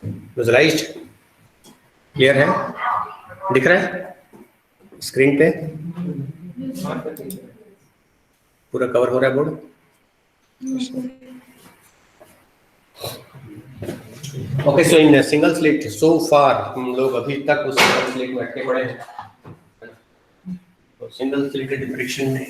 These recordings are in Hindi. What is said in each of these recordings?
विजुअलाइज्ड, क्लियर है, दिख रहा है स्क्रीन पे, पूरा कवर हो रहा है board. Okay, so in single slit so far हम लोग अभी तक उस सिंगल स्लिट में अटके पड़े हैं। तो सिंगल स्लिट डिफ्रैक्शन में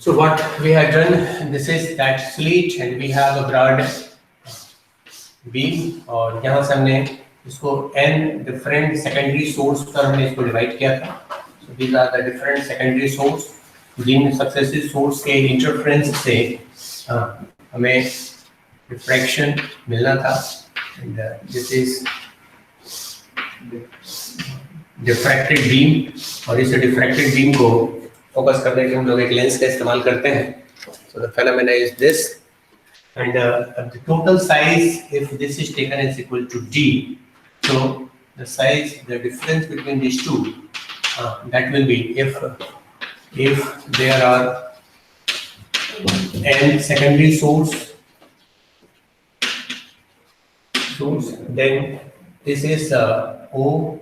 so what we have done, this is that slit and we have a broad beam और यहाँ से हमने इसको n different secondary source पर हमने इसको डिवाइड किया था। so these are the different secondary source, Jin successive source के interference से हमें diffraction मिलना था। and this is diffracted beam और इस diffracted beam को फोकस करने के लिए हम लोग एक लेंस का इस्तेमाल करते हैं। so the phenomena is this and the total size if this is taken is equal to d, so the size, the difference between these two that will be if there are n secondary source then this is O,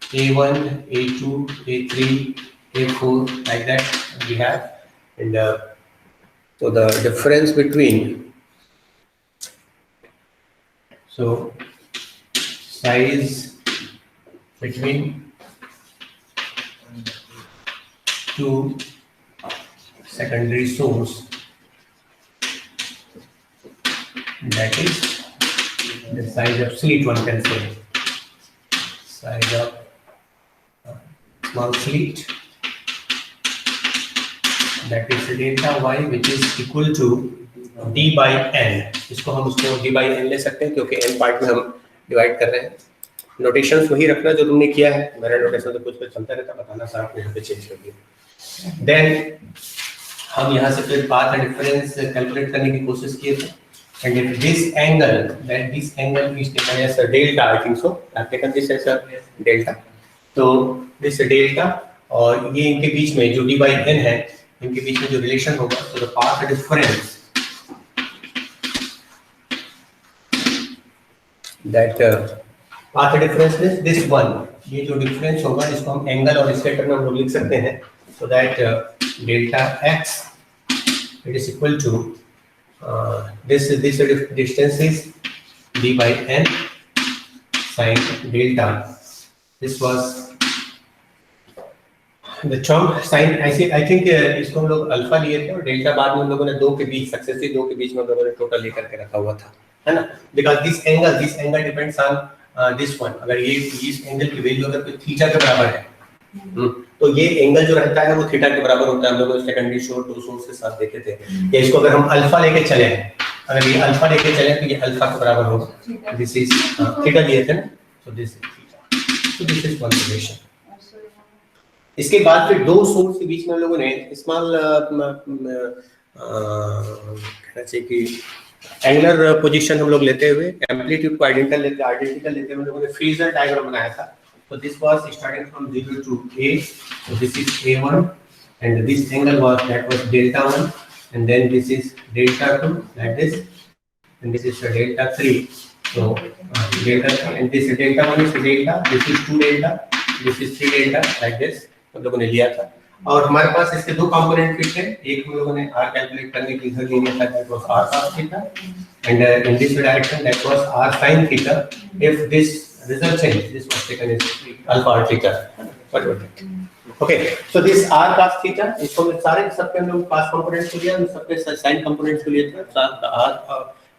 A1, A2, A3, A4 like that we have, and so the difference between, so size between two secondary source, that is the size of slit, one can say size of small slit, that is delta y which is equal to d by n। इसको हम उसको d by n ले सकते हैं क्योंकि n पार्ट में हम डिवाइड कर रहे हैं। नोटेशंस वही रखना जो तुमने किया है, मेरा नोटेशन तो कुछ चलता रहता, बताना सर आपने यहाँ पे चेंज कर दिया। देन हम यहाँ से फिर पाथ एंड डिफरेंस कैलकुलेट करने की कोशिश किए थे and if this angle, that this angle is taken as a delta, I think so, I have taken this as a delta, तो this delta और ये इनके बीच में जो d by n है इनके बीच में जो रिलेशन होगा, तो the path difference that path difference is this one, ये जो difference होगा इसको हम angle और इसके टर्म में हम लोग लिख सकते हैं, so that delta x it is equal to this distance is d by n sin delta, this was the term sin, I think इसको हम लोग अल्फा लिए थे और डेल्टा बाद में हम लोगों ने दो के बीच सक्सेसिव दो के बीच में हम लोगों ने टोटल लेकर के रखा हुआ था, है ना, because this angle depends on this one, अगर ये इस एंगल की वैल्यू अगर कोई थीटा के बराबर है तो ये एंगल जो रहता है वो थीटा के बराबर होता है। हम लोग सेकेंडरी सोर्स दो सोर्स के साथ देखे थे, या इसको अगर हम अल्फा लेके चले, अगर ये अल्फा लेके चले तो ये अल्फा के बराबर होगा, दिस इज थीटा लिए थे ना, सो this is theta, so this is one relation. इसके बाद फिर दो सोर्स के बीच में हम लोगों ने स्मॉल कहना चाहिए कि एंगुलर पोजीशन हम लोग लेते हुए एम्पलीट्यूड को आइडेंटिकल लेते हुए हम लोगों ने फेजर डायग्राम बनाया था। So this was starting from 0 to A, so this is A1 and this angle was delta 1 and then this is delta 2 like this and this is delta 3, so delta 3 and this delta 1 is delta, this is 2 delta, this is 3 delta like this हम लोगों ने लिया था। और हमारे पास इसके दो कंपोनेंट फिट है, एक हम लोगों ने r कैलकुलेट करने के लिए लिया था, that was r cos theta and in this direction that was r sin theta, if this result change this was taken as alpha or theta, whatever that, okay, so this r cos theta इसको हम सारे सबके हम लोग cos कंपोनेंट्स को लिया, सबके sin कंपोनेंट्स को लिए थे, r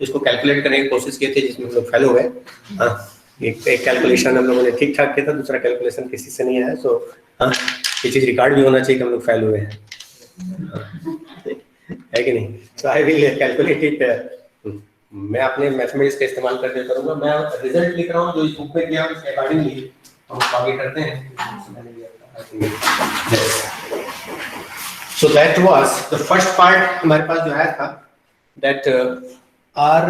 इसको कैलकुलेट करने की कोशिश किए थे जिसमें हम लोग फेल हो गए। एक कैलकुलेशन हम लोगों ने ठीक ठाक किया था, दूसरा कैलकुलेशन किसी से नहीं आया, सो ये चीज रिकॉर्ड भी होना चाहिए कि हम लोग फेल हुए हैं, है कि नहीं। सो आई विल कैलकुलेट इट, मैं अपने मैथमेटिक्स का इस्तेमाल करके करूंगा, मैं रिजल्ट लिख रहा हूँ जो इस बुक में दिया उसके अकॉर्डिंगली हम आगे करते हैं। So that was the first part हमारे पास जो आया था, दैट r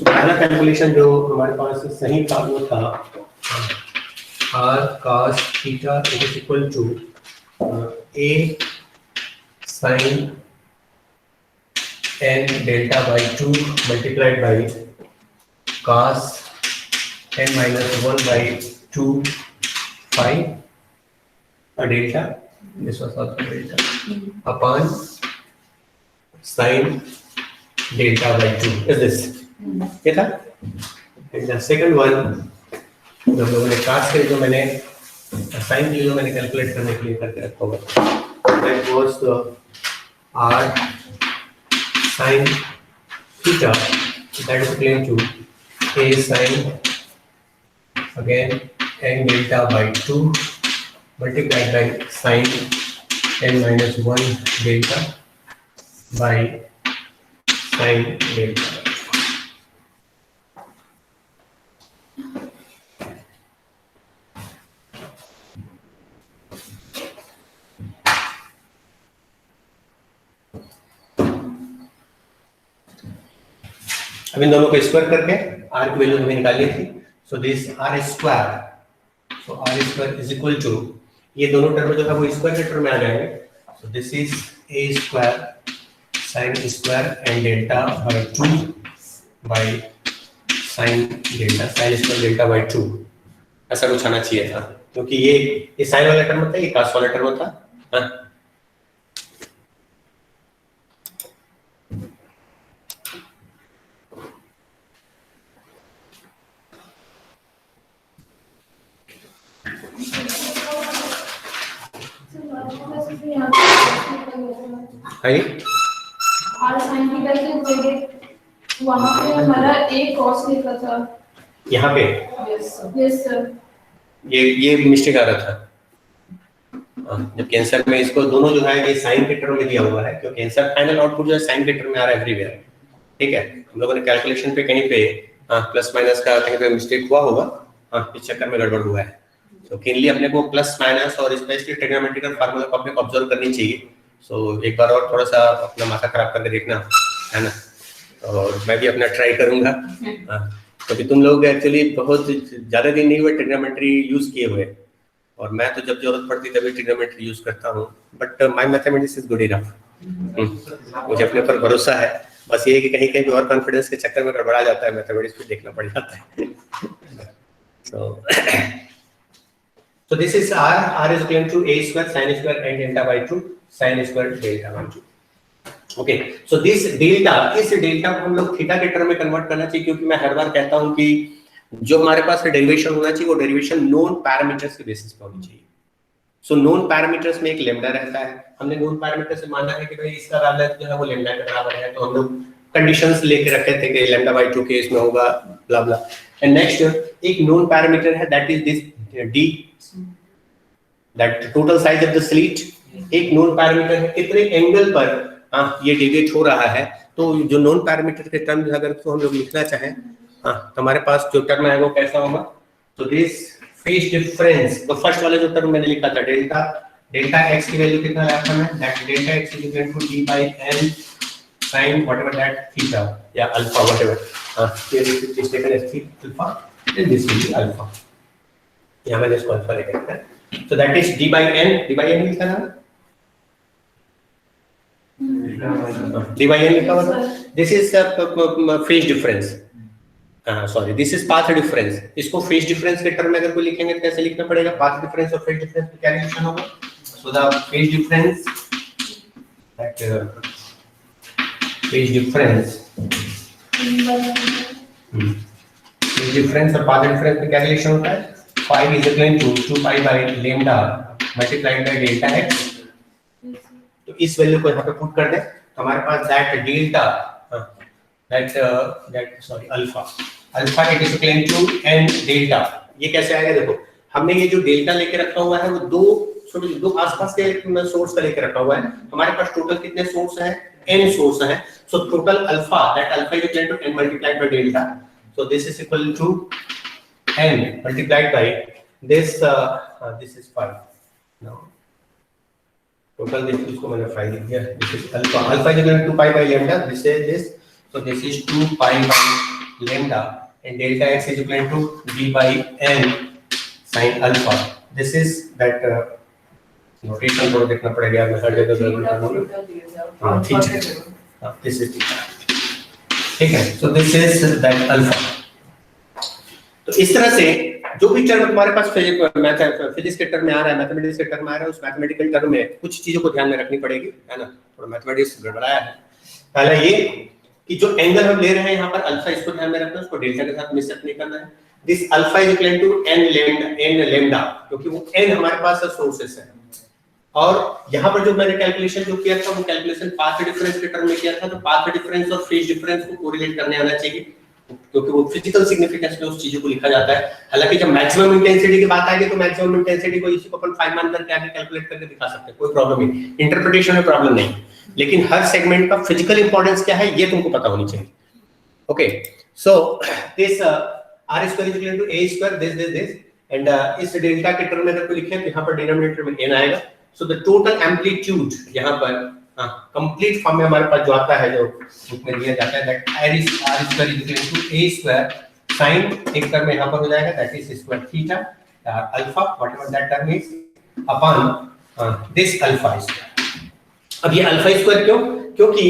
पहला कैलकुलेशन जो हमारे पास सही था वो था r cos theta is equal to a sin n delta by 2 multiplied by cos n minus 1 by 2 phi a delta, this was also delta, upon sin delta by 2 is this. ये था. And the second one जब लोगों ने कास्ट करे जो मैंने साइन की जो मैंने कैलकुलेट करने के लिए करके रखा हुआ that was r sin theta that is equal to a sin again n delta by 2 multiplied by sin n minus 1 delta by sin delta. अब इन दोनों को स्क्वायर करके r की वैल्यू हमें निकालनी थी. So this r square, so r square is equal to, ये दोनों टर्म जो है वो स्क्वायर के टर्म में आ जाएंगे. So this is a square sin square and delta by 2 by sin delta, sin square delta by 2 ऐसा कुछ आना चाहिए था क्योंकि ये sin वाला टर्म था, ये cos वाला टर्म था. हाँ और sin थीटा के जगह वहां पे हमारा a cos लिखा था यहाँ पे. Yes sir. ये मिस्टेक आ रहा था. जब कैंसर में इसको दोनों जो है ये साइन के टर्म में दिया हुआ है क्योंकि कैंसर फाइनल आउटपुट जो है साइन के टर्म में आ रहा है एवरीवेयर. ठीक है, हम लोगों ने कैलकुलेशन पे कहीं पे प्लस माइनस का कहीं पे मिस्टेक हुआ होगा. इस चक्कर में गड़बड़ हुआ है. तो किनली अपने को प्लस माइनस और स्पेशली ट्रिग्नोमेट्रिकल फार्मूला को अपने को ऑब्जर्व करनी चाहिए. सो एक बार और थोड़ा सा अपना माथा खराब करके देखना है ना, और मैं भी अपना ट्राई करूंगा. क्योंकि तुम लोग एक्चुअली बहुत ज़्यादा दिन नहीं हुए ट्रिग्नोमेट्री यूज़ किए हुए, और मैं तो जब जरूरत पड़ती तभी ट्रिग्नोमेट्री यूज़ करता हूँ. But my mathematics is good enough. मुझे अपने पर भरोसा है. बस ये कि कहीं कहीं भी और कॉन्फिडेंस के चक्कर में गड़बड़ा जाता है, मैथमेटिक्स भी देखना पड़ जाता है. So this is r is equal to a square sin square n delta by 2 sin square delta by 2. Okay, so this delta, इस डेल्टा को हम लोग थीटा के टर्म में कन्वर्ट करना चाहिए क्योंकि मैं हर बार कहता हूं कि जो हमारे पास डेरिवेशन होना चाहिए वो डेरिवेशन नोन पैरामीटर्स के बेसिस पे होनी चाहिए. सो नोन पैरामीटर्स में एक लैम्डा रहता है. हमने नोन पैरामीटर से माना है कि भाई इसका वैल्यू जो है वो लैम्डा के बराबर है, तो हम लोग कंडीशंस लेके रखे थे कि लैम्डा बाय 2 के इसमें होगा ब्ला ब्ला. एंड नेक्स्ट एक नोन पैरामीटर है that is this d, that total size of the slit. एक नोन पैरामीटर है कितने एंगल पर ये डेविएट हो रहा है. तो जो नोन पैरामीटर के टर्म अगर तो हम लोग लिखना चाहें तो हमारे पास जो टर्म है वो कैसा होगा. तो दिस फेज डिफरेंस, तो फर्स्ट वाला जो टर्म मैंने लिखा था डेल्टा x की वैल्यू कितना लाया था मैं, that delta x is equal to d by n sin whatever that theta या alpha whatever. here it is taken as alpha and this will be alpha. यहाँ मैंने इसको alpha लिखा है. so that is d by n लिखा था, d by n लिखा हुआ. this is phase difference, sorry this is path difference. इसको फेज डिफरेंस के टर्म में अगर कोई लिखेंगे तो कैसे लिखना पड़ेगा. पाथ डिफरेंस और फेज डिफरेंस में क्या रिलेशन होगा. So the phase difference, that phase difference और पाथ डिफरेंस में क्या रिलेशन होता है. 5 is equal to 2 pi by lambda multiplied by delta x. तो इस वैल्यू को यहां पे पुट कर दे तो हमारे पास that delta that sorry alpha it is equal to n delta. ये कैसे आएगा देखो, हमने ये जो डेल्टा लेके रखा हुआ है वो दो आसपास के सोर्स का लेके रखा हुआ है. हमारे पास टोटल कितने सोर्स हैं, n सोर्स हैं. So total alpha, that alpha is equal to n multiplied by delta. So this is equal to n multiplied by this is 5. now total देखिए इसको मैंने 5 लिख दिया, this is alpha, alpha is equal to 2 pi by lambda, this is this, so this is 2 pi by lambda and delta x is equal to d by n sin alpha, this is that notation थोड़ा देखना पड़ेगा, मैं हर जगह गलत कर दूंगा। हां ठीक है, हां दिस इज ठीक है, so this is that alpha. तो इस तरह से जो भी टर्म तुम्हारे पास फिजिक्स के टर्म में आ रहा है, मैथमेटिक्स के टर्म में आ रहा है, उस मैथमेटिकल टर्म में कुछ चीजों को ध्यान में रखनी पड़ेगी, है ना, थोड़ा मैथमेटिक्स गड़बड़ाया है। पहला ये कि जो एंगल हम ले रहे हैं यहाँ पर अल्फा, इसको ध्यान में रखना है, उसको डेल्टा के साथ मिक्स नहीं करना है। This alpha is equal to n lambda, क्योंकि वो n हमारे पास सोर्सेस है, और यहाँ पर जो मैंने कैलकुलेशन जो किया था वो कैलकुलेशन पाथ डिफरेंस के टर्म में किया था, तो पाथ डिफरेंस और फेज डिफरेंस को कोरिलेट करने आना चाहिए, क्योंकि वो फिजिकल सिग्निफिकेंस में उस चीज को लिखा जाता है। हालांकि जब मैक्सिमम इंटेंसिटी की बात आएगी तो मैक्सिमम इंटेंसिटी को इसी को अपन 5 मान करके आगे कैलकुलेट करके दिखा सकते हैं, कोई प्रॉब्लम नहीं, इंटरप्रिटेशन में प्रॉब्लम नहीं, लेकिन हर सेगमेंट का फिजिकल इंपॉर्टेंस क्या है ये तुमको पता होनी चाहिए। Okay, so this r square is equal to a square this and इस डेल्टा के टर्म में अगर कोई लिखे तो यहाँ पर डिनोमिनेटर में n आएगा, सो द टोटल एम्पलीट्यूड यहाँ पर कंप्लीट फॉर्म में हमारे पास जो आता है, जो बुक में दिया जाता है, that r square is equal to a square sin एक टर्म में यहाँ पर हो जाएगा, that is square theta alpha whatever that term is upon this alpha square. अब ये अल्फा स्क्वायर क्यों? क्योंकि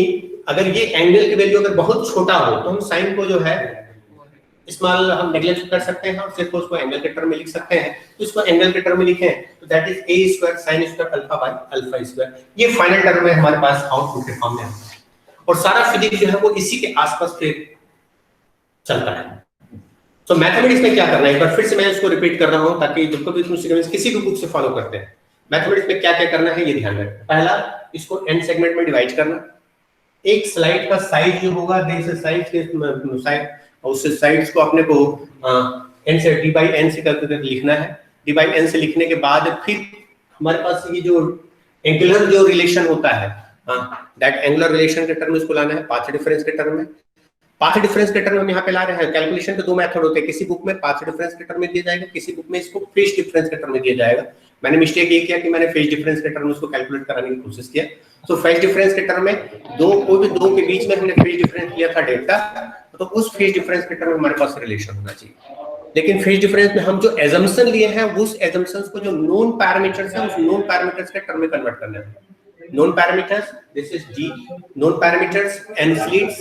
अगर ये एंगल की वैल्यू अगर बहुत छोटा हो तो हम साइन को जो है स्मॉल हम नेगलेक्ट कर सकते हैं और सिर्फ उसको एंगल के टर्म में लिख सकते हैं, तो इसको एंगल के टर्म में लिखें तो that is a square sin square alpha by alpha square. ये फाइनल टर्म में हमारे पास आउटपुट के फॉर्म में आता है, और सारा फिजिक्स जो है वो इसी के आसपास फिर चलता है। तो मैथमेटिक्स में क्या करना है, एक बार फिर से मैं इसको रिपीट कर रहा हूं ताकि जिनको भी तुम सीक्वेंस किसी भी बुक से फॉलो करते हैं, मैथमेटिक्स में क्या-क्या करना है ये ध्यान रखना। पहला, इसको n सेगमेंट में डिवाइड करना, एक स्लाइड का साइज जो होगा दिस साइज के साइड, और उस साइड्स को अपने को n से d by n से करके लिखना है। d by n से लिखने के बाद फिर हमारे पास ये जो एंगुलर जो रिलेशन होता है, दैट एंगुलर रिलेशन के टर्म में इसको लाना है पाथ डिफरेंस के टर्म में। पाथ डिफरेंस के टर्म में हम यहाँ पे ला रहे हैं, कैलकुलेशन के दो मेथड होते हैं, किसी बुक में पाथ डिफरेंस के टर्म में दिया जाएगा, किसी बुक में इसको फेज डिफरेंस के टर्म में दिया जाएगा। मैंने मिस्टेक ये किया कि मैंने फेज डिफरेंस के टर्म में उसको कैलकुलेट कराने की कोशिश किया। तो फेज डिफरेंस के टर्म में कोई भी दो के बीच में हमने फेज डिफरेंस लिया था डेल्टा, तो उस फेज डिफरेंस के टर्म में हमारे पास रिलेशन होना चाहिए। लेकिन फेज डिफरेंस में हम जो एजम्पशन लिए हैं उस एजम्पशंस को जो नोन पैरामीटर्स हैं उस नोन पैरामीटर्स के टर्म में कन्वर्ट करना है। known parameters, this is g, known parameters n fleets,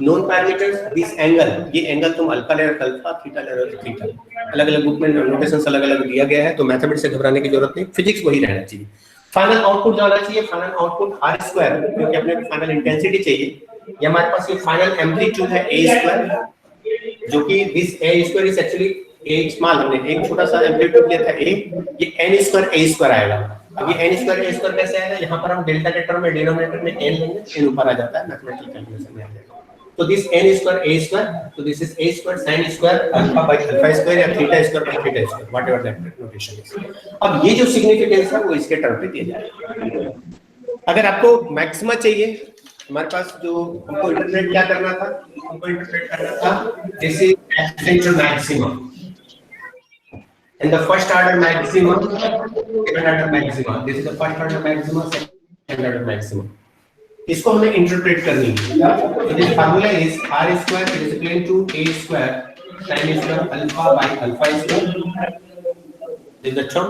known parameters this angle, ये एंगल तुम अल्फा ले रहे हो अल्फा, थीटा ले रहे हो थीटा, अलग अलग बुक में नोटेशंस अलग अलग दिया गया है, तो मैथमेटिक्स से घबराने की जरूरत नहीं, फिजिक्स वही रहना चाहिए। फाइनल आउटपुट जो आना चाहिए, फाइनल आउटपुट r स्क्वायर, क्योंकि अपने को फाइनल इंटेंसिटी चाहिए, ये हमारे पास ये फाइनल एम्पलीट्यूड है a स्क्वायर, जो कि this a square is actually a small, हमने एक छोटा सा एम्पलीट्यूड लिया था a, ये n स्क्वायर a स्क्वायर आएगा। अब ये n स्क्वायर a स्क्वायर कैसे आएगा, यहाँ पर हम डेल्टा के टर्म में डिनोमिनेटर में n लेंगे, n ऊपर आ जाता है मैथमेटिकल कैलकुलेशन में आ जाएगा। तो this n square a square, तो this is a square sin square alpha by alpha square या theta square by theta square, whatever that notation is. अब ये जो सिग्निफिकेंस है वो इसके टर्म पे दिया जाएगा। अगर आपको मैक्सिमा चाहिए, हमारे पास जो हमको इंटरप्रेट क्या करना था, हमको इंटरप्रेट करना था this is accidental maximum and the first order maximum, second order maximum, this is the first order maximum, second order maximum, इसको हमें इंटरप्रेट करनी है। तो this formula is r square is equal to a square sin square alpha by alpha square, this the term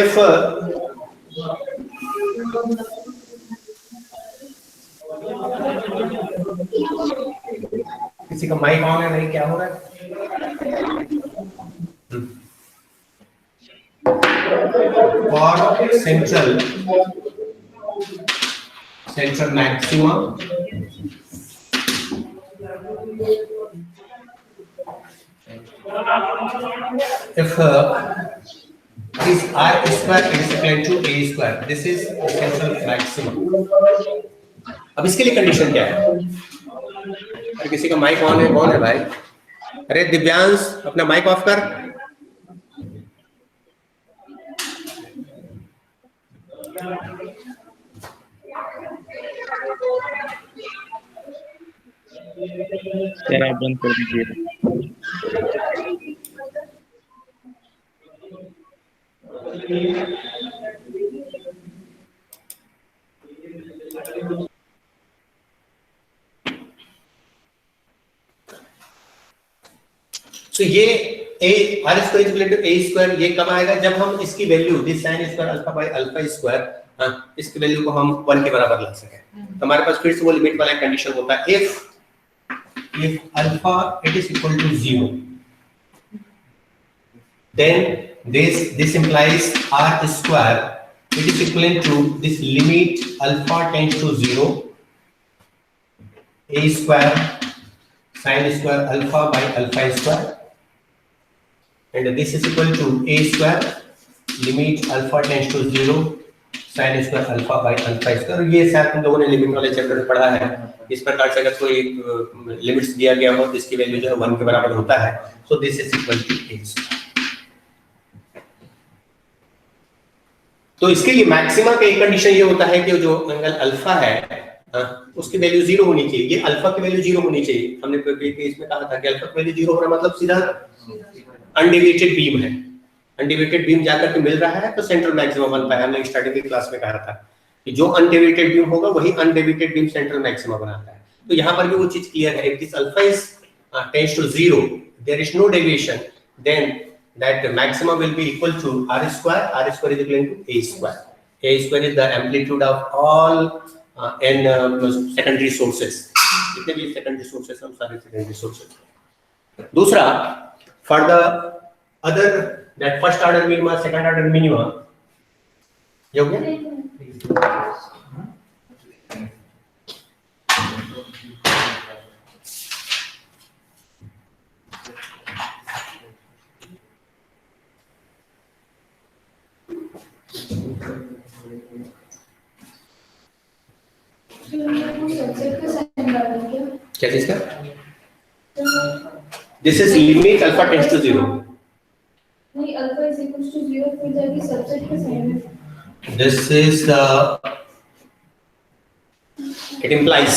if किसी का माइक ऑन है नहीं, क्या हो रहा है? For central maxima, if this r square is equal to a square, this is central maximum। अब इसके लिए कंडीशन क्या है? अरे किसी का माइक ऑन है, कौन है भाई? अरे दिव्यांश अपना माइक ऑफ कर। सर आप बंद कर दीजिए। सो ये a r square is equal to a square, ये कब आएगा? जब हम इसकी value this sin square alpha by alpha square, इसकी वैल्यू को हम 1 के बराबर ला सके। तो हमारे पास फिर से वो लिमिट वाला कंडीशन होता है, if alpha it is equal to 0, then this implies r square it is equivalent to this limit alpha tends to 0 a square sin square alpha by alpha square, and this is equal to a square limit alpha tends to 0 sin square alpha by alpha square। ये शायद तुम लोगों ने लिमिट वाले चैप्टर में पढ़ा है। इस प्रकार से अगर कोई लिमिट्स दिया गया हो जिसकी वैल्यू जो है 1 के बराबर होता है, so this is equal to a square. तो इसके लिए मैक्सिमा का एक कंडीशन ये होता है कि जो एंगल अल्फा है उसकी वैल्यू 0 होनी चाहिए। ये अल्फा की वैल्यू 0 होनी चाहिए। हमने केस में कहा था कि अल्फा की वैल्यू 0 होना मतलब सीधा अनडेविएटेड बीम है। अनडेविएटेड बीम जाकर के मिल रहा है तो सेंट्रल मैक्सिमा बन पाया। हमने स्टार्टिंग की क्लास में कहा था कि जो अनडेविएटेड बीम होगा वही अनडेविएटेड बीम सेंट्रल मैक्सिमा बनाता है। तो यहाँ पर भी वो चीज क्लियर है। If this alpha is tends to 0, there is no deviation, then that maximum will be equal to r square. R square is equal to a square. A square is the amplitude of all n secondary sources. जितने भी secondary sources हम सारे secondary sources। दूसरा, for the other that first order minima, second order minima, ये हो गया? क्या चीज का? This is limit alpha tends to 0। नहीं, अल्फा इज इक्वल टू 0 फिर जाके सबसेट का साइन है। दिस इज इट इंप्लाइज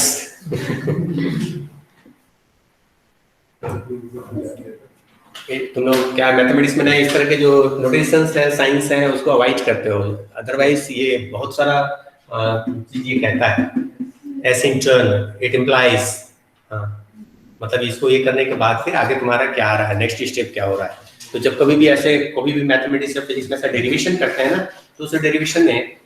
तुम लोग क्या मैथमेटिक्स में ना इस तरह के जो नोटेशंस है, साइंस है, उसको अवॉइड करते हो। अदरवाइज ये बहुत सारा चीज ये कहता है एसिंचर, इट इंप्लाइज, मतलब इसको ये करने के बाद फिर आगे तुम्हारा क्या आ रहा है, नेक्स्ट स्टेप क्या हो रहा है। तो जब कभी भी ऐसे कोई भी मैथमेटिक्स या फिजिक्स में ऐसा डेरिवेशन करते हैं ना, तो उस डेरिवेशन में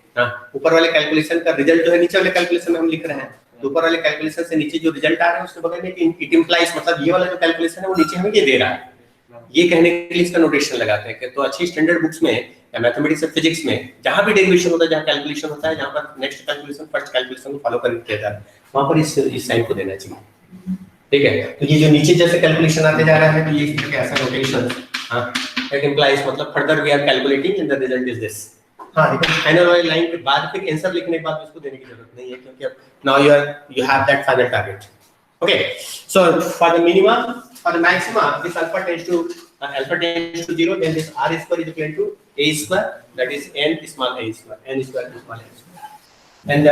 ऊपर वाले कैलकुलेशन का रिजल्ट जो है नीचे वाले कैलकुलेशन में हम लिख रहे हैं, तो ऊपर वाले कैलकुलेशन से नीचे जो रिजल्ट आ रहा है उसके बगल में इट इंप्लाइज, मतलब ये वाला जो कैलकुलेशन है वो नीचे हमें ये दे रहा है। ये कहने के लिए इसका नोटेशन लगाते हैं कि तो अच्छी स्टैंडर्ड बुक्स में या मैथमेटिक्स या फिजिक्स में जहां भी डेरिवेशन होता है, जहां कैलकुलेशन होता है, जहां पर नेक्स्ट कैलकुलेशन फर्स्ट कैलकुलेशन को फॉलो करके किया जाता है, वहां पर इस साइन को देना चाहिए। ठीक है, तो ये जो नीचे जैसे कैलकुलेशन आते जा रहा है तो ये इस तरह के ऐसा नोटेशन इट इंप्लाइज, मतलब further we are calculating and the result is this. हां, लेकिन फाइनल वाली लाइन के बाद फिर आंसर लिखने के बाद इसको देने की जरूरत नहीं है, क्योंकि अब now you have that final target. Okay, so for the minima, for the maxima, this alpha tends to 0, then this r square is equal to a square, that is n small a square, n square to small a square. And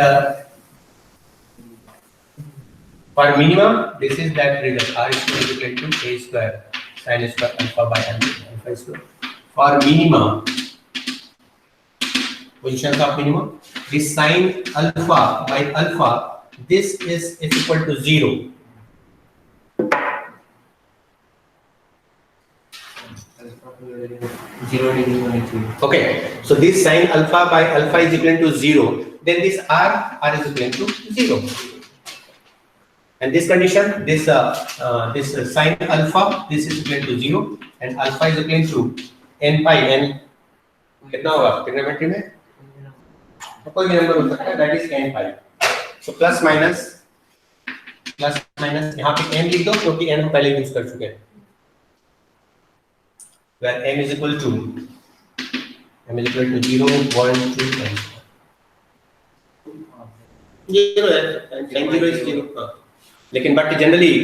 for minimum, this is that result, r square is equal to a square sin square alpha by alpha square. For minimum, positions of minimum, this sin alpha by alpha, this is equal to 0. Okay, so this sin alpha by alpha is equal to 0, then this r is equal to 0, and this condition, this sin alpha, this is equal to 0 and alpha is equal to n pi, n कितना होगा ट्रिग्नोमेट्री में? कोई भी नंबर हो सकता है, that is n pi. So plus minus यहाँ पे n लिख दो क्योंकि n हम पहले यूज कर चुके हैं, where m is equal to 0, 1, 2, n. 0 है, sin 0 is 0. लेकिन but generally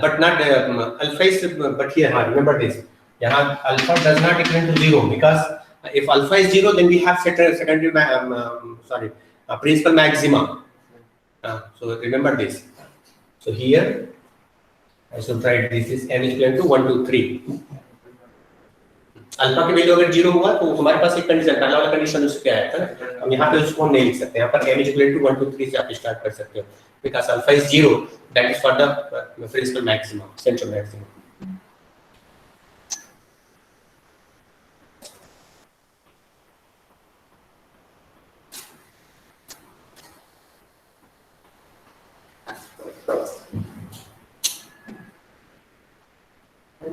but not alpha is, but here remember this, यहाँ alpha does not equal to 0 because if alpha is 0 then we have secondary principal maxima. So remember this. So here I should write this is m is equal to 1, 2, 3. Alpha की वैल्यू अगर 0 हुआ तो हमारे पास एक कंडीशन, पहला वाला कंडीशन उससे क्या है, हम यहाँ पे उसको नहीं लिख सकते, यहाँ पर m is equal to 1, 2, 3 से आप स्टार्ट कर सकते हो, because alpha is 0, that is for the principal maximum, central maximum.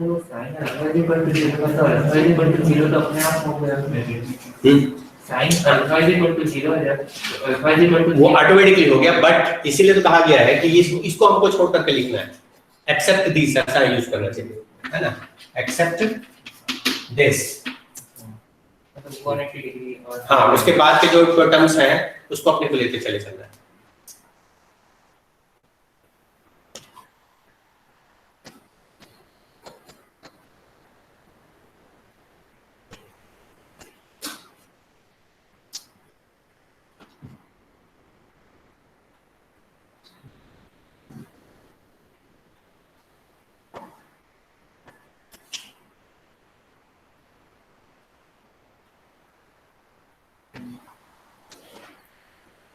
वो sine alpha is equal to 0 तो अल्फा इज इक्वल टू 0 तो अपने आप हो गया। Sine alpha is equal to 0 है, अल्फा इज इक्वल टू वो ऑटोमेटिकली हो गया, बट इसीलिए तो कहा गया है कि इसको हमको छोड़ करके लिखना है, एक्सेप्ट दिस ऐसा यूज करना चाहिए, है ना, एक्सेप्ट दिस। मतलब 180 डिग्री और हाँ, उसके बाद के जो टर्म्स हैं उसको अपने को लेते चले चलना है।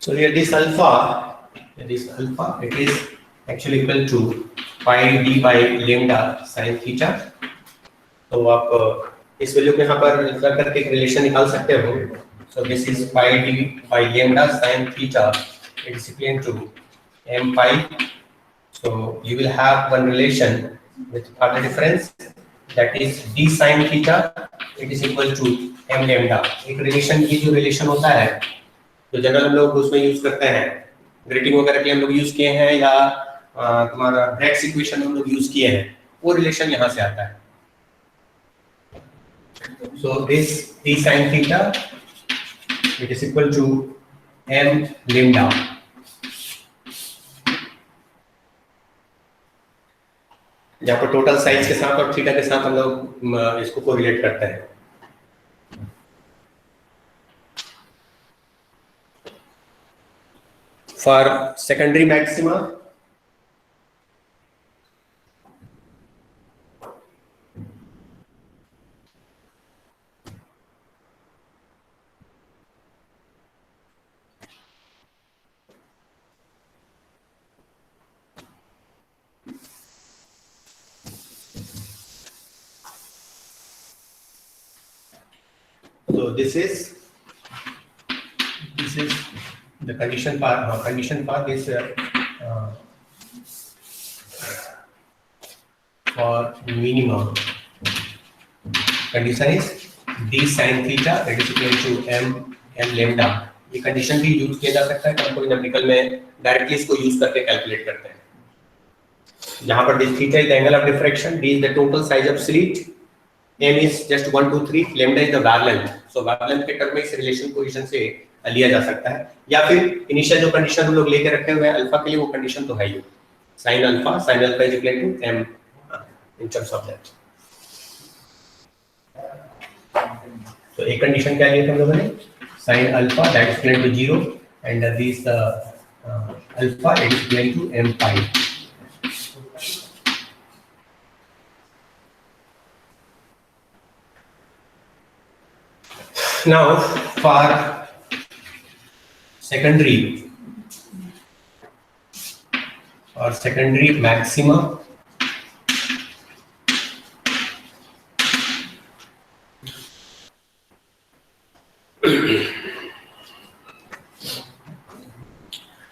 So here this alpha, it is actually equal to pi d by lambda sin theta। तो आप इस वैल्यू को यहाँ पर कर करके एक रिलेशन निकाल सकते हो। So this is pi d by lambda sin theta, it is equal to m pi। So you will have one relation with other difference, that is d sin theta, it is equal to m lambda। एक रिलेशन, ये जो रिलेशन होता है तो जनरल हम लोग उसमें यूज करते हैं, ग्रेटिंग वगैरह के हम लोग यूज किए हैं, या तुम्हारा ब्रैग्स इक्वेशन हम लोग यूज किए हैं, वो रिलेशन यहाँ से आता है। So this d sin theta it is equal to m lambda। जहाँ पर टोटल साइज के साथ और थीटा के साथ हम लोग इसको कोरिलेट करते हैं। For secondary maxima, so this is the condition part. Condition part is for minimum. Condition is d sin theta that is equal to m lambda। ये कंडीशन भी यूज किया जा सकता है, कंपोजिट न्यूमेरिकल में डायरेक्टली इसको यूज करके कैलकुलेट करते हैं। जहां पर d theta is the angle of diffraction, d is the total size of slit, m is just 1 2 3, lambda is the wavelength। so wavelength के टर्म में इस रिलेशन पोजीशन से लिया जा सकता है, या फिर इनिशियल जो कंडीशन हम लोग लेके रखे हुए हैं अल्फा के लिए, वो कंडीशन तो है ही, sin alpha is equal to m in terms of that। तो एक कंडीशन क्या लिया हम लोगों ने, sin alpha that is equal to 0 and this alpha it is equal to m pi। now for secondary or secondary maxima,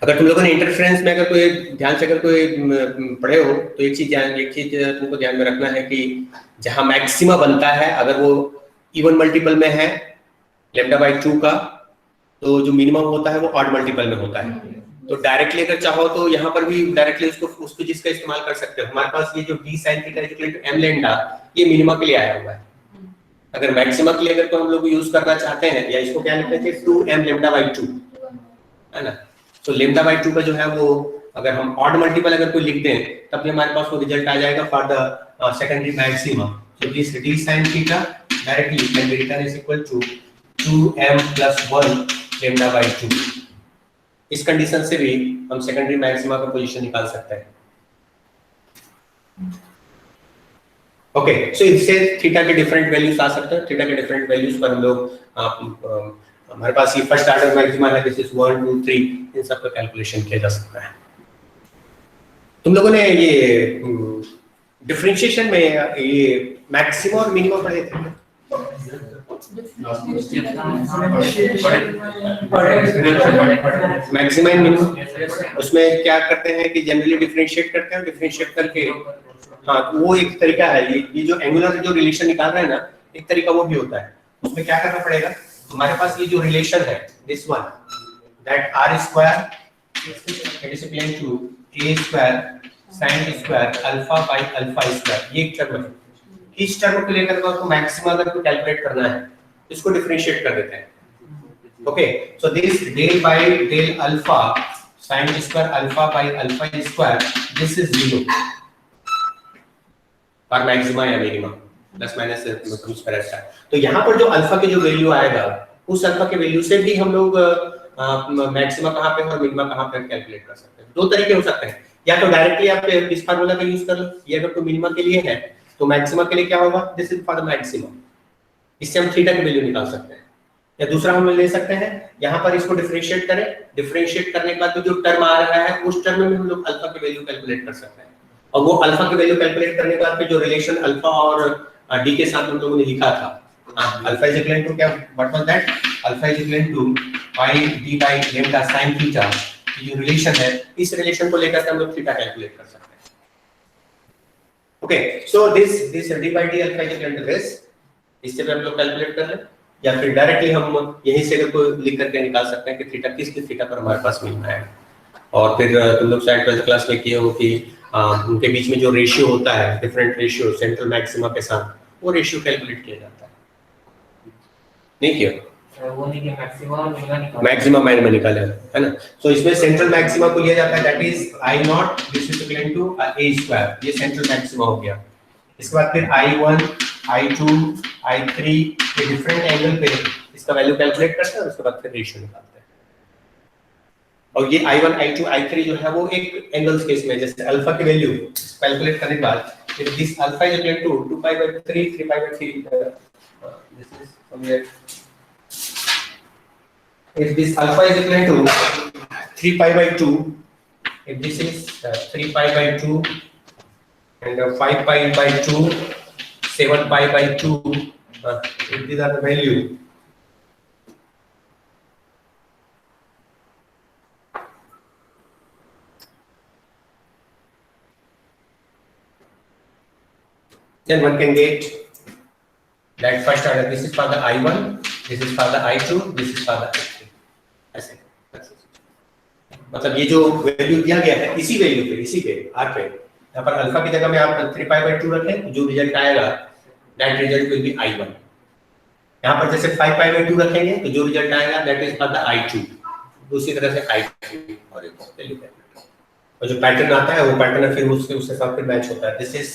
अगर तुम लोगों ने इंटरफेरेंस में अगर कोई ध्यान से अगर कोई पढ़े हो तो एक चीज तुमको ध्यान में रखना है कि जहां मैक्सिमा बनता है अगर वो इवन मल्टीपल में है लैम्डा बाई 2 का, तो जो मिनिमम होता है वो ऑड मल्टीपल में होता है। तो डायरेक्टली अगर चाहो तो यहाँ पर भी डायरेक्टली उस फिजिक्स का इस्तेमाल कर सकते हो। हमारे पास ये जो d sin theta equal to m lambda, ये मिनिमा के लिए आया हुआ है। अगर मैक्सिमा के लिए अगर तो हम लोग यूज करना चाहते हैं, या इसको क्या लिखते हैं 2m लैम्डा बाई 2, है ना। तो लैम्डा बाई 2 का जो है वो अगर हम ऑड मल्टीपल अगर कोई लिख दें तब भी हमारे पास वो रिजल्ट आ जाएगा for the secondary maxima. So this d sin theta directly can be written is equal to 2m + 1 lambda by 2। इस कंडीशन से भी हम सेकेंडरी मैक्सिमा का पोजीशन निकाल सकते हैं। ओके, सो इससे थीटा के डिफरेंट वैल्यूज आ सकते हैं। थीटा के डिफरेंट वैल्यूज पर हम लोग हमारे पास ये फर्स्ट ऑर्डर मैक्सिमा है, दिस इज 1 2 3, इन सब का कैलकुलेशन किया जा सकता है। तुम लोगों ने ये डिफरेंशिएशन में ये मैक्सिमा और मिनिमा पढ़े थे? मैक्सिमा एंड मिनिमा, उसमें क्या करते हैं कि जनरली डिफरेंशिएट करते हैं, डिफरेंशिएट करके हाँ, तो वो एक तरीका है। ये जो एंगुलर जो रिलेशन निकाल रहे हैं ना, एक तरीका वो भी होता है। उसमें क्या करना पड़ेगा, हमारे पास ये जो रिलेशन है this one, that r square is equal to a square sine square alpha by alpha square, ये एक टर्म है। इस टर्म को लेकर तो मैक्सिमम अगर को कैलकुलेट करना है, इसको डिफरेंशिएट कर देते हैं। Okay, so this del by del alpha sin square alpha by alpha square, this is 0 for maxima या minima, प्लस माइनस कुछ फर्क है। तो यहाँ पर जो अल्फा के जो वैल्यू आएगा, उस अल्फा के वैल्यू से भी हम लोग मैक्सिमा कहाँ पे और मिनिमा कहाँ पे कैलकुलेट कर सकते हैं। दो तरीके हो सकते हैं, या तो डायरेक्टली आप इस फार्मूला का यूज कर लो, ये अगर तो मिनिमा के लिए है तो मैक्सिमा के लिए क्या होगा, this is for the maxima, इससे हम थीटा की वैल्यू निकाल सकते हैं। या दूसरा हम ले सकते हैं, यहाँ पर इसको डिफरेंशिएट करें, डिफरेंशिएट करने के बाद जो टर्म आ रहा है उस टर्म में हम लोग अल्फा की वैल्यू कैलकुलेट कर सकते हैं। और वो अल्फा की वैल्यू कैलकुलेट करने के बाद जो रिलेशन अल्फा और डी के साथ हम लोगों ने लिखा था, अल्फा इज इक्वल टू क्या, what was that, alpha is equal to pi d by lambda sin theta, ये जो रिलेशन है, इस रिलेशन को लेकर हम लोग थीटा कैलकुलेट कर सकते हैं। Okay, so this d by d alpha is equal to this, इससे भी हम लोग कैलकुलेट कर लें, या फिर डायरेक्टली हम यहीं से को लिख करके निकाल सकते हैं कि थीटा किस थीटा पर हमारे पास मिलना है। और फिर तुम लोग शायद 12th क्लास में किए हो कि उनके बीच में जो रेशियो होता है, डिफरेंट रेशियो सेंट्रल मैक्सिमा के साथ, वो रेशियो कैलकुलेट किया जाता है। नहीं किया वो नहीं कि मैक्सिमा और मिनिमा निकाल, मैक्सिमा माइनस में निकाला है ना। तो इसमें सेंट्रल मैक्सिमा को लिया जाता है, that is I naught this is equal to a square, ये सेंट्रल मैक्सिमा हो गया। इसके बाद फिर I1 I2 I3 के डिफरेंट एंगल पे इसका वैल्यू कैलकुलेट करते हैं, उसके बाद फिर रेशियो निकालते हैं। और ये I1 I2 I3 जो है वो एक एंगल्स केस में, जैसे अल्फा की वैल्यू कैलकुलेट करने के बाद if this alpha is equal to 2 pi by 3 3 pi by 3 this is somewhere, if this alpha is equal to 3 pi by 2, if this is 3 pi by 2 and 5 pi by 2, 7 pi by 2, if these are the value, then one can get that first order. This is for the I1, this is for the I2, this is for the I3. ऐसे मतलब ये जो वैल्यू दिया गया है, इसी वैल्यू पे, इसी पे आर पे, यहाँ पर अल्फा की जगह में आप 3 pi by 2 रखें, तो जो रिजल्ट आएगा that result will be I1. यहाँ पर जैसे 5 pi by 2 रखेंगे तो जो रिजल्ट आएगा that is for the I2. दूसरी तरह से I3 और एक वैल्यू और जो पैटर्न आता है वो पैटर्न फिर उसके साथ फिर मैच होता है। This is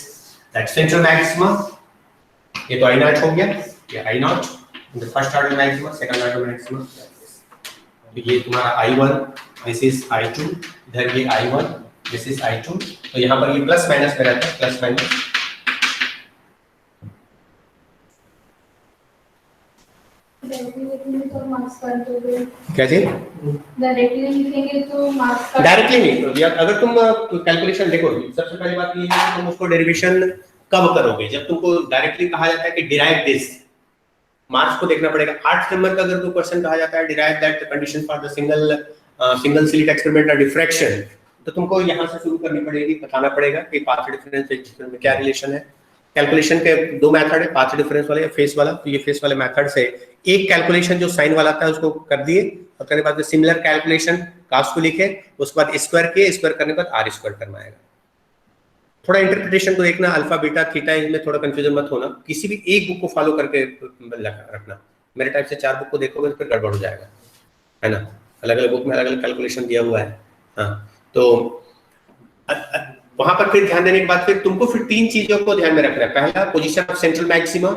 that central maxima, ये तो I नॉट हो गया, ये I not, the first order maxima, second order maxima, तो ये तुम्हारा I1, दिस इज I2, इधर ये I1, दिस इज I2, तो यहाँ पर ये प्लस माइनस में रहता है, प्लस माइनस। क्या जी? डायरेक्टली लिखेंगे तो मार्क्स का, डायरेक्टली नहीं, अगर तुम कैलकुलेशन देखो, सबसे पहली बात ये है कि तुम उसको डेरिवेशन कब करोगे, जब तुमको डायरेक्टली कहा जाता है कि डिराइव दिस, मार्क्स को देखना पड़ेगा। 8 नंबर का अगर कोई क्वेश्चन कहा जाता है derive that condition for the single slit experiment diffraction, तो तुमको यहाँ से शुरू करनी पड़ेगी, बताना पड़ेगा कि पाथ डिफरेंस में क्या रिलेशन है। कैलकुलेशन के दो मेथड है, पाथ डिफरेंस वाला या फेस वाला। तो ये फेस वाले मेथड से एक कैलकुलेशन जो साइन वाला था उसको कर दिए, और करने के बाद सिमिलर कैलकुलेशन कास्ट को लिखे, उसके बाद स्क्वायर किए, स्क्वायर करने के बाद आर स्क्वायर करना आएगा। थोड़ा इंटरप्रिटेशन को देखना, अल्फा बीटा थीटा, इसमें थोड़ा कंफ्यूजन मत होना, किसी भी एक बुक को फॉलो करके रखना। मेरे टाइप से 4 बुक को देखोगे तो फिर गड़बड़ हो जाएगा, है ना। अलग अलग बुक में अलग अलग कैलकुलेशन दिया हुआ है। हाँ, तो वहां पर फिर ध्यान देने के बाद फिर तुमको फिर 3 चीजों को ध्यान में रखना है। पहला पोजीशन ऑफ सेंट्रल मैक्सिमा,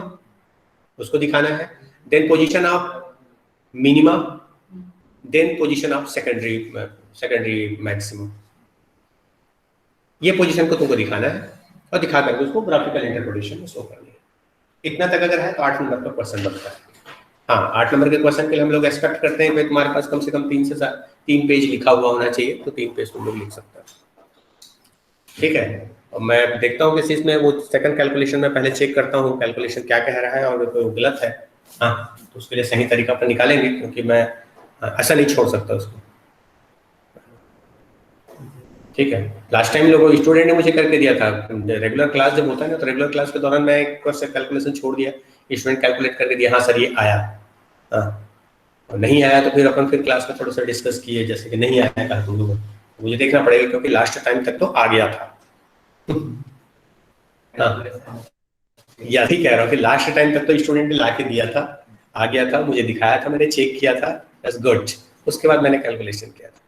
उसको दिखाना है, then position of minima, then position of secondary maxima. ये पोजीशन को तुमको दिखाना है और दिखा करके उसको ग्राफिकल इंटरप्रिटेशन में शो करनी है। इतना तक अगर है तो 8 नंबर का क्वेश्चन बनता है। हाँ, 8 नंबर के क्वेश्चन के लिए हम लोग एक्सपेक्ट करते हैं कि तुम्हारे पास कम से कम 3 पेज लिखा हुआ होना चाहिए, तो 3 पेज तुम लोग लिख सकते हो, ठीक है। और मैं देखता हूँ कि इसमें वो सेकंड कैलकुलेशन में पहले चेक करता हूँ कैलकुलेशन क्या कह रहा है, और तो गलत है हाँ तो उसके लिए सही तरीका पर निकालेंगे, क्योंकि मैं ऐसा नहीं छोड़ सकता उसको, ठीक। ठीक है। लास्ट टाइम लोगों स्टूडेंट ने मुझे करके दिया था, रेगुलर क्लास जब होता है ना तो रेगुलर क्लास के दौरान मैं एक कैलकुलेशन छोड़ दिया, स्टूडेंट कैलकुलेट करके दिया, हाँ सर ये आया, हाँ और नहीं आया तो फिर अपन फिर क्लास में थोड़ा सा डिस्कस किए, जैसे कि नहीं आया कहा तुम लोगों को, मुझे देखना पड़ेगा क्योंकि लास्ट टाइम तक तो आ गया था। हाँ या ठीक कह रहा हूँ कि लास्ट टाइम तक तो स्टूडेंट ने ला के दिया था, आ गया था, मुझे दिखाया था, मैंने चेक किया था, दैट्स गुड। उसके बाद मैंने कैलकुलेशन किया था।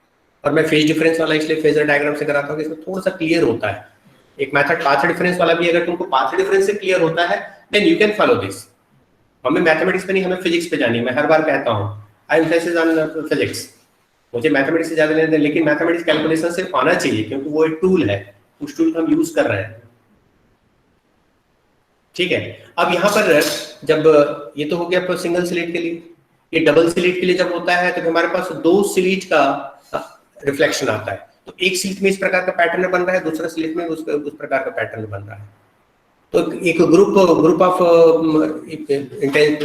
और मैं फेज डिफरेंस वाला इसलिए फेजर डायग्राम से कराता हूँ कि इसमें थोड़ा सा क्लियर होता है। एक मेथड पाथ डिफरेंस वाला भी, अगर तुमको पाथ डिफरेंस से क्लियर होता है then you can follow this. हमें मैथमेटिक्स पे नहीं, हमें फिजिक्स पे जानी है। मैं हर बार कहता हूँ आई एम्फेसिस ऑन फिजिक्स, मुझे मैथमेटिक्स से ज्यादा लेना, लेकिन मैथमेटिक्स कैलकुलेशन सिर्फ आना चाहिए क्योंकि वो एक टूल है, उस टूल का हम यूज कर रहे हैं। ठीक है। अब यहाँ पर जब ये तो हो गया सिंगल स्लिट के लिए, ये डबल स्लिट के लिए जब होता है तो हमारे पास दो स्लिट का रिफ्लेक्शन आता है। तो एक स्लिट में इस प्रकार का पैटर्न बन रहा है, दूसरा स्लिट में उस प्रकार का पैटर्न बन रहा है। तो एक ग्रुप ऑफ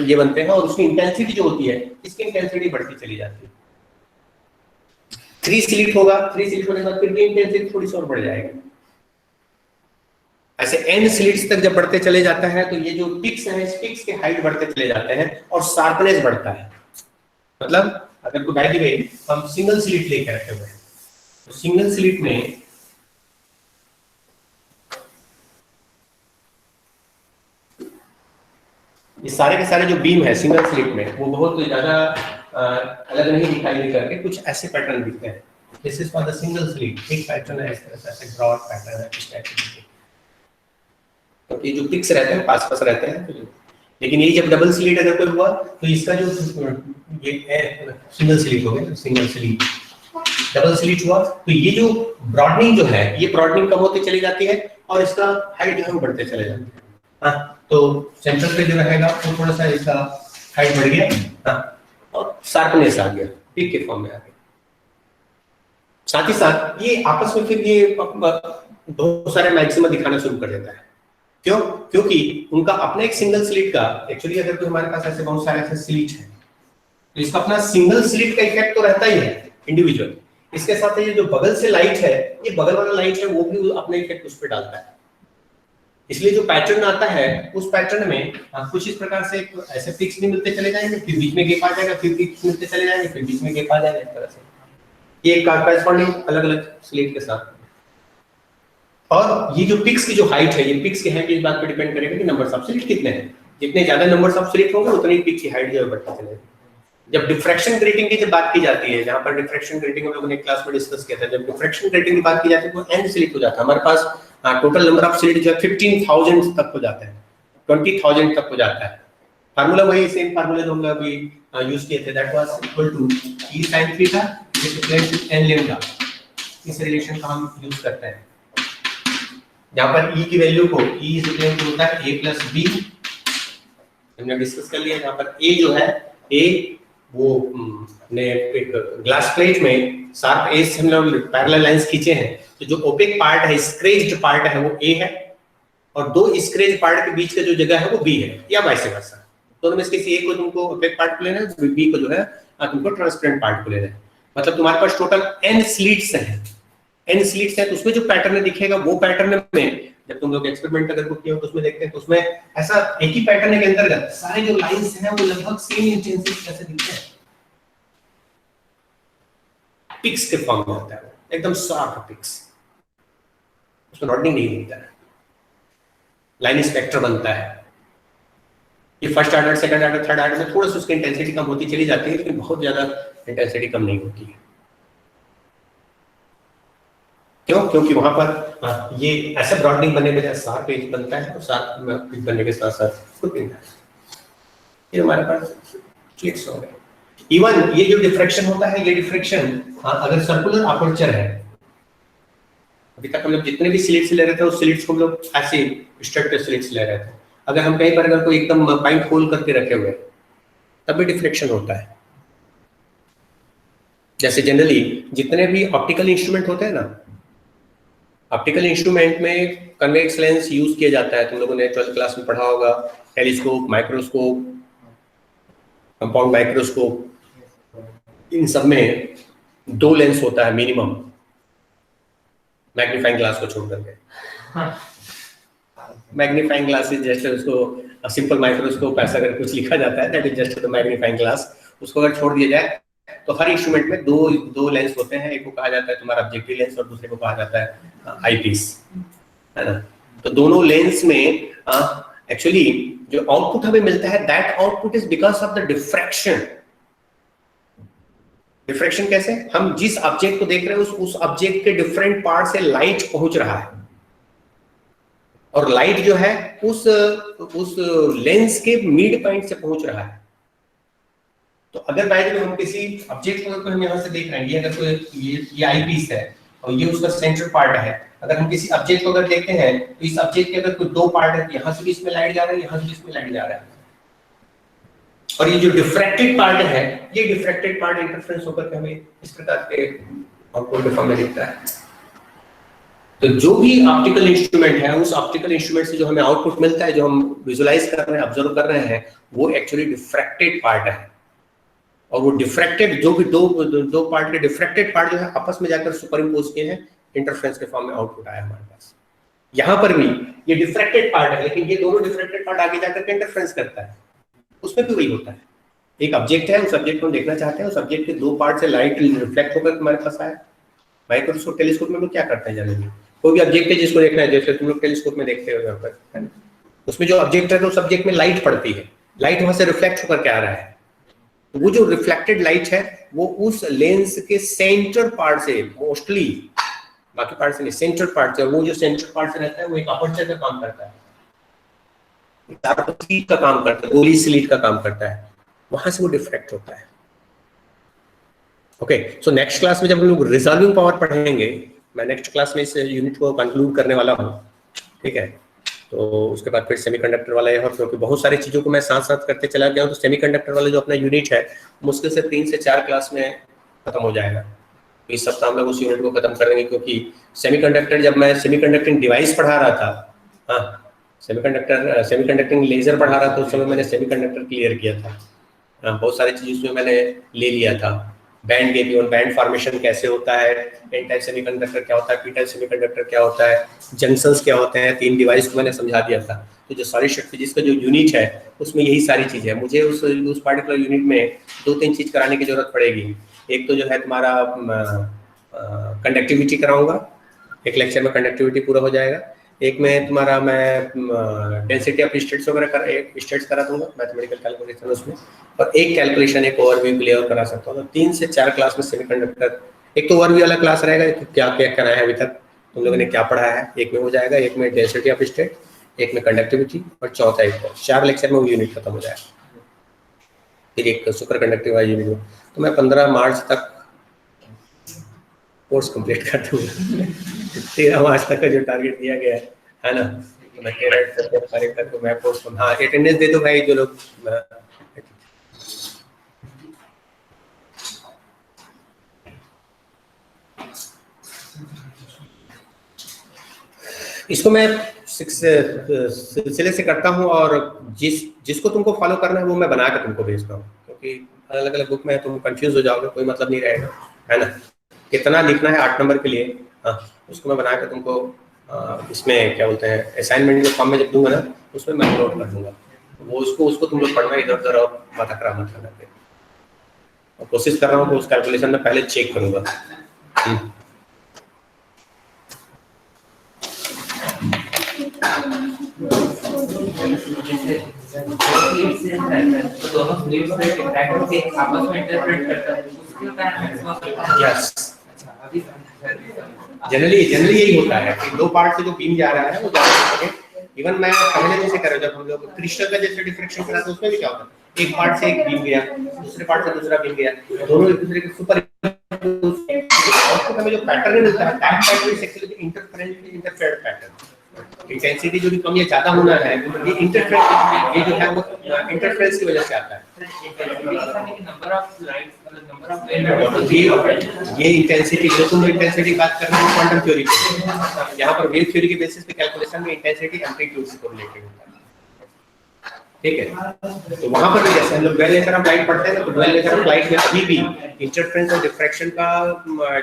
ये बनते हैं और उसकी इंटेंसिटी जो होती है, इसकी इंटेंसिटी बढ़ती चली जाती है। 3 स्लिट होगा, 3 स्लिट होने के बाद फिर भी इंटेंसिटी थोड़ी सी और बढ़ जाएगी। ऐसे n स्लिट्स तक जब बढ़ते चले जाता है तो ये जो पिक्स हैं, इस पिक्स के हाइट बढ़ते चले जाते हैं और शार्पनेस बढ़ता है। मतलब अगर कोई बाय द वे हम सिंगल स्लिट लेकर रखे हुए हैं तो सिंगल स्लिट में ये सारे के सारे जो बीम है सिंगल स्लिट में वो बहुत ज्यादा अलग नहीं दिखाई करके कुछ ऐसे पैटर्न दिखते हैं। This is for the single slit. एक पैटर्न है इस तरह से, ऐसे ब्रॉड पैटर्न है इस टाइप के, तो ये जो पिक्स रहते हैं पास पास रहते हैं। लेकिन ये जब डबल स्लिट अगर कोई हुआ तो इसका जो ये सिंगल स्लिट हो गया, सिंगल स्लिट डबल स्लिट हुआ तो ये जो ब्रॉडनिंग जो है, ये ब्रॉडनिंग कम होती चली जाती है और इसका हाइट जो है वो बढ़ते चले जाते हैं। हाँ, तो सेंटर पे जो रहेगा वो थोड़ा सा इसका हाइट बढ़ गया, हाँ, और शार्पनेस आ गया, पिक के फॉर्म में आ गया। साथ ही साथ ये आपस में फिर ये बहुत सारे मैक्सिमा दिखाना शुरू कर देता है। क्यों? क्योंकि उनका अपना एक सिंगल स्लिट का, एक्चुअली अगर तो हमारे पास ऐसे बहुत सारे ऐसे स्लिट हैं तो इसका अपना सिंगल स्लिट का इफेक्ट तो रहता ही है इंडिविजुअल। इसके साथ ये जो बगल से लाइट है, ये बगल वाला लाइट है, वो भी अपना इफेक्ट उस पर डालता है। इसलिए जो पैटर्न आता है उस पैटर्न में कुछ इस प्रकार से ऐसे पिक्स भी मिलते चले जाएंगे, फिर बीच में गैप आ जाएगा, फिर पिक्स मिलते चले जाएंगे, फिर बीच में गैप आ जाएगा, इस तरह से ये कॉरेस्पॉन्डिंग अलग-अलग स्लिट के साथ। और ये जो पिक्स की जो हाइट है, ये पिक्स के हैं इस बात पे डिपेंड करेगा कि नंबर्स ऑफ स्लिट कितने हैं। जितने ज्यादा नंबर्स ऑफ स्लिट होंगे उतनी पिक की हाइट जो है बढ़ती चलेगी। जब डिफ्रैक्शन ग्रेटिंग की जब बात की जाती है, जहां पर डिफ्रैक्शन ग्रेटिंग हम लोगों ने क्लास में डिस्कस किया था, जब डिफ्रैक्शन ग्रेटिंग की बात की जाती है तो n स्लिट हो जाता है। हमारे पास टोटल नंबर ऑफ स्लिट जो है 15,000 तक हो जाता है, 20,000 तक हो जाता है। फार्मूला वही सेम फार्मूला जो हम लोग अभी यूज किए थे, that was equal to e sin theta is equal to n lambda. इस रिलेशन का हम यूज करते हैं जहां पर e की वैल्यू को e इज इक्वल टू होता है a प्लस b, हमने डिस्कस कर लिया। जहां पर a जो है a वो ने एक ग्लास प्लेट में शार्प एज से हम लोग पैरेलल लाइंस खींचे हैं, तो जो ओपेक पार्ट है, स्क्रेच्ड पार्ट है वो a है और दो स्क्रेच पार्ट के बीच का जो जगह है वो b है, या वाइस वर्सा। दोनों में से किसी एक को तुमको ओपेक पार्ट को लेना है, b को जो है तुमको ट्रांसपेरेंट पार्ट को लेना है। मतलब तुम्हारे पास टोटल n स्लिट्स हैं, n स्लिट्स हैं, तो उसमें जो पैटर्न दिखेगा वो पैटर्न में जब तुम लोग एक्सपेरिमेंट अगर किए हो तो उसमें देखते हैं तो उसमें ऐसा एक ही पैटर्न के अंतर्गत सारे जो लाइंस हैं वो लगभग सेम इंटेंसिटी कैसे दिखते हैं, पिक्स के फॉर्म में होता है, एकदम शार्प पिक्स, उसमें रॉडिंग नहीं दिखता है, लाइन स्पेक्टर बनता है। ये first order, second order, third order में थोड़ा सा उसकी इंटेंसिटी कम होती चली जाती है, लेकिन बहुत ज्यादा इंटेंसिटी कम नहीं होती है। क्यों? क्योंकि वहां पर ये ऐसा ब्रॉडनिंग बनने में शार्प एज बनता है और शार्प पिच बनने के साथ साथ खुद बनता है। ये हमारे पास स्लिट्स हो गए। इवन ये जो डिफ्रैक्शन होता है, ये डिफ्रैक्शन अगर सर्कुलर अपर्चर है, अभी तक हम लोग जितने भी स्लिट्स ले रहे थे उस स्लिट्स को हम लोग ऐसे स्ट्रक्चर स्लिट्स ले रहे थे। अगर हम कहीं पर अगर कोई एकदम पाइप होल करके रखे हुए तब भी डिफ्रैक्शन होता है। जैसे जनरली जितने भी ऑप्टिकल इंस्ट्रूमेंट होते हैं ना, ऑप्टिकल इंस्ट्रूमेंट में कन्वेक्स लेंस यूज किया जाता है। तुम लोगों ने 12th क्लास में पढ़ा होगा, टेलीस्कोप, माइक्रोस्कोप, कंपाउंड माइक्रोस्कोप, इन सब में 2 लेंस होता है मिनिमम। मैग्नीफाइंग ग्लास को छोड़ करके। मैग्नीफाइंग ग्लास इज जस्ट उसको सिंपल माइक्रोस्कोप ऐसा अगर कुछ लिखा जाता है, that is just the magnifying glass. उसको अगर छोड़ दिया जाए तो हर इंस्ट्रूमेंट में दो लेंस होते हैं, एक को कहा जाता है तुम्हारा ऑब्जेक्टिव लेंस और दूसरे को कहा जाता है आईपीस, है ना। तो दोनों लेंस में एक्चुअली जो आउटपुट हमें मिलता है, that output is because of the diffraction. Diffraction कैसे? हम जिस ऑब्जेक्ट को देख रहे हैं उस ऑब्जेक्ट के डिफरेंट पार्ट से लाइट पहुंच रहा है, और लाइट जो है उस लेंस के मिड पॉइंट से पहुंच रहा है। तो अगर मान लो हम किसी ऑब्जेक्ट को हम यहां से देख रहे हैं, ये अगर कोई ये आईपीस है और ये उसका सेंटर पार्ट है, अगर हम किसी ऑब्जेक्ट को अगर देखते हैं तो इस ऑब्जेक्ट के अगर कोई दो पार्ट है, यहां से भी इसमें लाइट जा रहा है, यहां से भी इसमें लाइट जा रहा है, और ये जो डिफ्रैक्टेड पार्ट है, ये डिफ्रैक्टेड पार्ट इंटरफेरेंस होकर के हमें इस प्रकार के आउटपुट के फॉर्म में दिखता है। तो जो भी ऑप्टिकल इंस्ट्रूमेंट है, उस ऑप्टिकल इंस्ट्रूमेंट से जो हमें आउटपुट मिलता है, जो हम विजुलाइज कर रहे हैं, ऑब्जर्व कर रहे हैं, वो एक्चुअली डिफ्रैक्टेड पार्ट है। और वो डिफ्रैक्टेड जो भी दो पार्ट के डिफ्रैक्टेड पार्ट जो है आपस में जाकर सुपर इम्पोज किए हैं, इंटरफेरेंस के फॉर्म में आउटपुट आया हमारे पास। यहाँ पर भी ये डिफ्रैक्टेड पार्ट है, लेकिन ये दोनों डिफ्रैक्टेड पार्ट आगे जाकर के इंटरफेरेंस करता है, उसमें भी वही होता है। एक ऑब्जेक्ट है, उस ऑब्जेक्ट को हम देखना चाहते हैं, उस ऑब्जेक्ट के दो पार्ट से लाइट रिफ्लेक्ट होकर हमारे पास आया। माइक्रोस्कोप टेलीस्कोप में लोग क्या करते हैं जनरली, कोई भी ऑब्जेक्ट है जिसको देखना है, जैसे तुम लोग टेलीस्कोप में देखते हो यहाँ पर, है ना, उसमें जो ऑब्जेक्ट है तो उस ऑब्जेक्ट में लाइट पड़ती है, लाइट वहां से रिफ्लेक्ट होकर के आ रहा है। तो वो जो रिफ्लेक्टेड लाइट है वो उस लेंस के सेंटर पार्ट से, मोस्टली बाकी पार्ट से नहीं, सेंटर पार्ट से, वो जो सेंटर पार्ट से रहता है वो एक अपर्चर का काम करता है, स्लीट का काम करता है, गोली स्लीट का काम करता है, वहां से वो डिफ्रैक्ट होता है। ओके, सो नेक्स्ट क्लास में जब हम लोग रिजॉल्विंग पावर पढ़ेंगे, मैं नेक्स्ट क्लास में इस यूनिट को कंक्लूड करने वाला हूँ, ठीक है। तो उसके बाद फिर सेमीकंडक्टर वाला है, और क्योंकि बहुत सारी चीज़ों को मैं साथ साथ करते चला गया हूँ, तो सेमीकंडक्टर वाला जो अपना यूनिट है मुश्किल से 3 से 4 क्लास में खत्म हो जाएगा। तो इस सप्ताह हम लोग उस यूनिट को खत्म कर देंगे, क्योंकि सेमीकंडक्टर, जब मैं सेमीकंडक्टिंग डिवाइस पढ़ा रहा था, हाँ, सेमीकंडक्टिंग लेजर पढ़ा रहा था, उस समय मैंने सेमीकंडक्टर क्लियर किया था। बहुत सारी चीज़ उसमें मैंने ले लिया था, band gap even band formation कैसे होता है, एन टाइप सेमीकंडक्टर क्या होता है, पी टाइप सेमीकंडक्टर क्या होता है, जंक्शंस क्या होते हैं, 3 डिवाइस को मैंने समझा दिया था। तो जो सॉलिड फिजिक्स का जो यूनिट है उसमें यही सारी चीज़ है। मुझे उस पार्टिकुलर यूनिट में 2-3 चीज़ कराने की जरूरत पड़ेगी। एक तो जो है तुम्हारा कंडक्टिविटी कराऊंगा, एक लेक्चर में कंडक्टिविटी पूरा हो जाएगा। एक में तुम्हारा मैं डेंसिटी ऑफ स्टेट्स वगैरह स्टेट्स करा दूंगा, मैथमेटिकल कैलकुलेशन उसमें, और एक कैलकुलेशन, एक ओवरव्यू क्लियर करा सकता हूँ। तो 3 से 4 क्लास में सेमीकंडक्टर, एक तो ओवरव्यू वाला क्लास रहेगा, क्या क्या कराया है अभी तक तुम लोगों ने क्या पढ़ा है, एक में हो जाएगा, एक में डेंसिटी ऑफ स्टेट, एक में कंडक्टिविटी, और चौथा एक को 4 लेक्चर में वो यूनिट खत्म हो जाएगा। फिर एक सुपर कंडक्टिव वाला यूनिट में तो मैं 15 मार्च तक कोर्स कंप्लीट कर दूंगा। 13 मार्च तक का जो टारगेट दिया गया है ना, तो मैं 13 तारीख तक तो मैं कोर्स, हाँ अटेंडेंस दे दो भाई जो लोग। इसको मैं सिलसिले से करता हूँ, और जिसको तुमको फॉलो करना है वो मैं बना के तुमको भेजता हूँ, क्योंकि अलग अलग बुक में तुम कंफ्यूज हो जाओगे, कोई मतलब नहीं रहेगा, है ना। कितना लिखना है 8 नंबर के लिए, हाँ, उसको मैं बना के तुमको इसमें क्या बोलते हैं असाइनमेंट के फॉर्म में जब दूंगा ना, उसमें मैं अपलोड कर दूंगा। वो उसको तुम लोग पढ़ना, इधर उधर और माथा खराब मत करना। और कोशिश कर रहा हूँ कि उस कैलकुलेशन में पहले चेक करूँगा। तो दोनों स्लीव्स में इंटरैक्ट के आपस में इंटरप्रेट करता है, उसके कारण यस, जनरली यही होता है कि 2 पार्ट से जो बीम जा रहा है वो जा रहा है। इवन मैं पहले जैसे कर रहा, जब हम लोग क्रिस्टल का जैसे डिफ्रैक्शन करा था उसमें भी क्या होता है, एक पार्ट से एक बीम गया, दूसरे पार्ट से दूसरा बीम गया, दोनों एक दूसरे के सुपर, और हमें जो पैटर्न मिलता है, tag pattern is actually interference interferent pattern. Intensity जो भी कम या ज्यादा होना है, ये इंटरफेरेंस, ये जो है वो इंटरफेरेंस की वजह से आता है। Number of lights, number of ये इंटेंसिटी जो तुम इंटेंसिटी बात कर रहे हो क्वांटम थ्योरी पे, यहाँ पर वेव थ्योरी के बेसिस पे कैलकुलेशन में इंटेंसिटी एम्पलीट्यूड से रिलेटेड होता है। ठीक है। तो वहां पर भी जैसे हम लोग डुअल नेचर ऑफ लाइट पढ़ते हैं ना, तो डुअल नेचर ऑफ लाइट में अभी भी इंटरफेरेंस और डिफ्रैक्शन का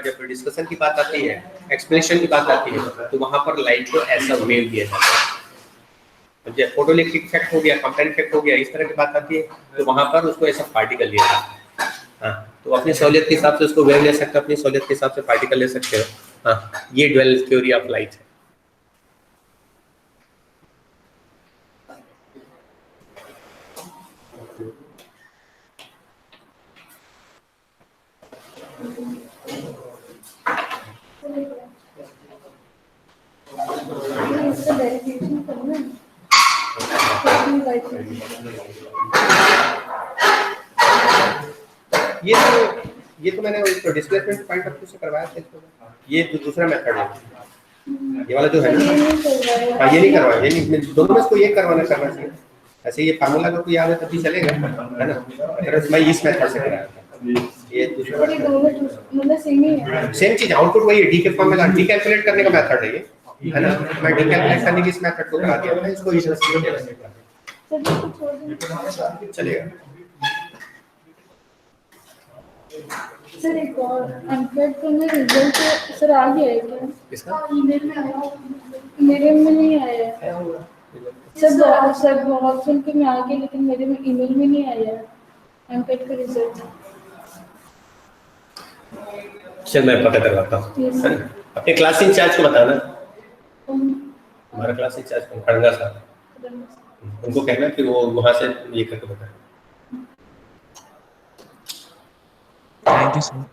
जब डिस्कशन की बात आती है, एक्सप्लेनेशन की बात आती है, तो वहां पर लाइट को ऐसा वेव दिया जाता है। जब फोटोइलेक्ट्रिक इफेक्ट हो गया, कंपेन इफेक्ट हो गया, इस तरह की बात आती है, तो वहां पर उसको ऐसा पार्टिकल लिया जाता है। हाँ, तो अपनी सहूलियत के हिसाब से उसको वेव ले सकते हो, अपनी सहूलियत के हिसाब से पार्टिकल ले सकते हो। हाँ, ये डुअल थ्योरी ऑफ लाइट है। इसका डेरिवेशन करना है। ये तो मैंने उसको डिस्प्लेसमेंट पॉइंट ऑफ व्यू से करवाया था इसको। ये तो दूसरा मेथड है, ये वाला जो है ना। हाँ, ये नहीं करवाया, ये नहीं, दोनों में इसको ये करना चाहिए। ऐसे ये फार्मूला अगर कोई याद है तभी चलेगा, है ना। अगर मैं इस मेथड से कराया था, ये दूसरा मतलब सेम ही है। सेम चीज, आउटपुट वही है, डी के फॉर्म में डी कैलकुलेट करने का मेथड है ये, है ना। मैं डी कैलकुलेट करने की इस मेथड को करा दिया, मैं इसको इस तरह से चलेगा। सर एक और अनफेड करने रिजल्ट सर आ गया है क्या? किसका? ईमेल में आया, मेरे में नहीं आया है। सर बहुत सुन के मैं आ गई, लेकिन मेरे में ईमेल में नहीं आया है अनफेड का रिजल्ट। चल मैं पता करवाता हूँ। अपने क्लास इंचार्ज को बताना, हमारा क्लास इंचार्ज खड़ंगा साहब, उनको कहना कि वो वहाँ से ये करके बताए। Thank you sir.